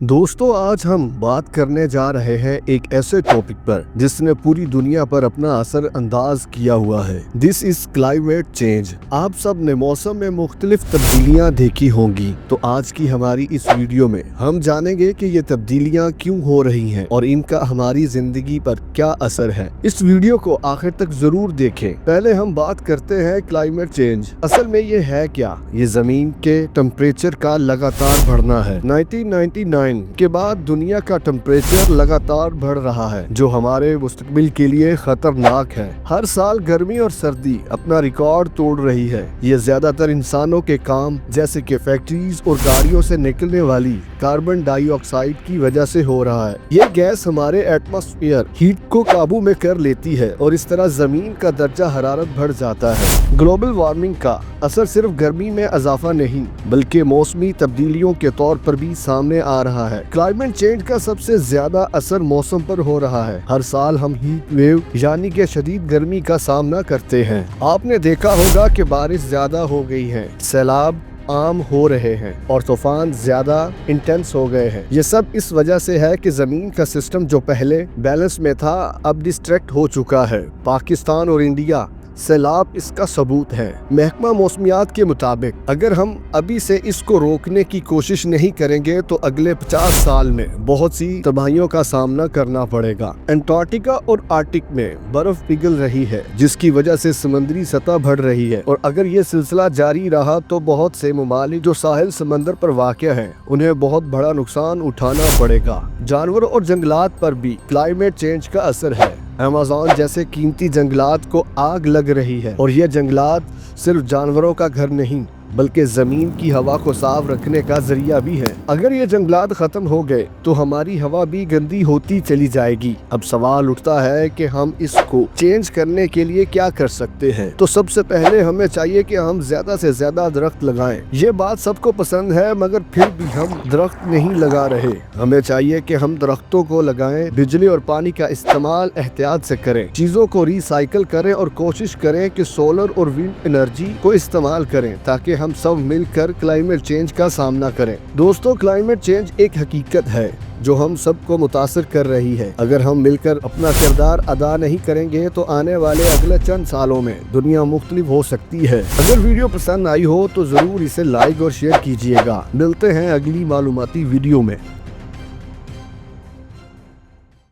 दोस्तों, आज हम बात करने जा रहे हैं एक ऐसे टॉपिक पर जिसने पूरी दुनिया पर अपना असर अंदाज किया हुआ है। This is climate change. आप सब ने मौसम में मुख्तलिफ तब्दीलियां देखी होंगी, तो आज की हमारी इस वीडियो में हम जानेंगे कि ये तब्दीलियां क्यों हो रही हैं और इनका हमारी जिंदगी पर क्या असर है। इस वीडियो को आखिर तक जरूर देखें। पहले हम बात करते हैं क्लाइमेट चेंज। असल में ये है क्या? ये जमीन के टेम्परेचर का लगातार बढ़ना है। 1999 के बाद दुनिया का टेम्परेचर लगातार बढ़ रहा है, जो हमारे मुस्तकबिल के लिए खतरनाक है। हर साल गर्मी और सर्दी अपना रिकॉर्ड तोड़ रही है। ये ज्यादातर इंसानों के काम जैसे कि फैक्ट्रीज और गाड़ियों से निकलने वाली कार्बन डाइऑक्साइड की वजह से हो रहा है। ये गैस हमारे एटमॉस्फेयर हीट को काबू में कर लेती है और इस तरह जमीन का दर्जा हरारत बढ़ जाता है। ग्लोबल वार्मिंग का असर सिर्फ गर्मी में इजाफा नहीं, बल्कि मौसमी तब्दीलियों के तौर पर भी सामने आ रहा है। क्लाइमेट चेंज का सबसे ज्यादा असर मौसम पर हो रहा है। हर साल हम हीट वेव यानी कि शदीद गर्मी का सामना करते हैं। आपने देखा होगा कि बारिश ज्यादा हो गई है, सैलाब आम हो रहे हैं और तूफान ज्यादा इंटेंस हो गए हैं। ये सब इस वजह से है कि जमीन का सिस्टम जो पहले बैलेंस में था अब डिस्ट्रैक्ट हो चुका है। पाकिस्तान और इंडिया सैलाब इसका सबूत है। महकमा मौसमियात के मुताबिक अगर हम अभी से इसको रोकने की कोशिश नहीं करेंगे तो अगले 50 साल में बहुत सी तबाहियों का सामना करना पड़ेगा। अंटार्कटिका और आर्कटिक में बर्फ पिघल रही है, जिसकी वजह से समुद्री सतह बढ़ रही है और अगर ये सिलसिला जारी रहा तो बहुत से ममालिक जो साहिल समंदर पर वाक़या हैं उन्हें बहुत बड़ा नुकसान उठाना पड़ेगा। जानवरों और जंगलात पर भी क्लाइमेट चेंज का असर है। अमेज़न जैसे कीमती जंगलात को आग लग रही है और ये जंगलात सिर्फ जानवरों का घर नहीं बल्कि जमीन की हवा को साफ रखने का जरिया भी है। अगर ये जंगलात खत्म हो गए तो हमारी हवा भी गंदी होती चली जाएगी। अब सवाल उठता है कि हम इसको चेंज करने के लिए क्या कर सकते हैं। तो सबसे पहले हमें चाहिए कि हम ज्यादा से ज्यादा दरख्त लगाएं। ये बात सबको पसंद है, मगर फिर भी हम दरख्त नहीं लगा रहे। हमें चाहिए कि हम दरख्तों को लगाएं, बिजली और पानी का इस्तेमाल एहतियात से करें, चीजों को रिसाइकल करें और कोशिश करें कि सोलर और विंड एनर्जी को इस्तेमाल करें ताकि हम सब मिलकर क्लाइमेट चेंज का सामना करें। दोस्तों, क्लाइमेट चेंज एक हकीकत है जो हम सबको मुतासर कर रही है। अगर हम मिलकर अपना किरदार अदा नहीं करेंगे तो आने वाले अगले चंद सालों में दुनिया मुख्तलिफ हो सकती है। अगर वीडियो पसंद आई हो तो जरूर इसे लाइक और शेयर कीजिएगा। मिलते हैं अगली मालूमाती वीडियो में।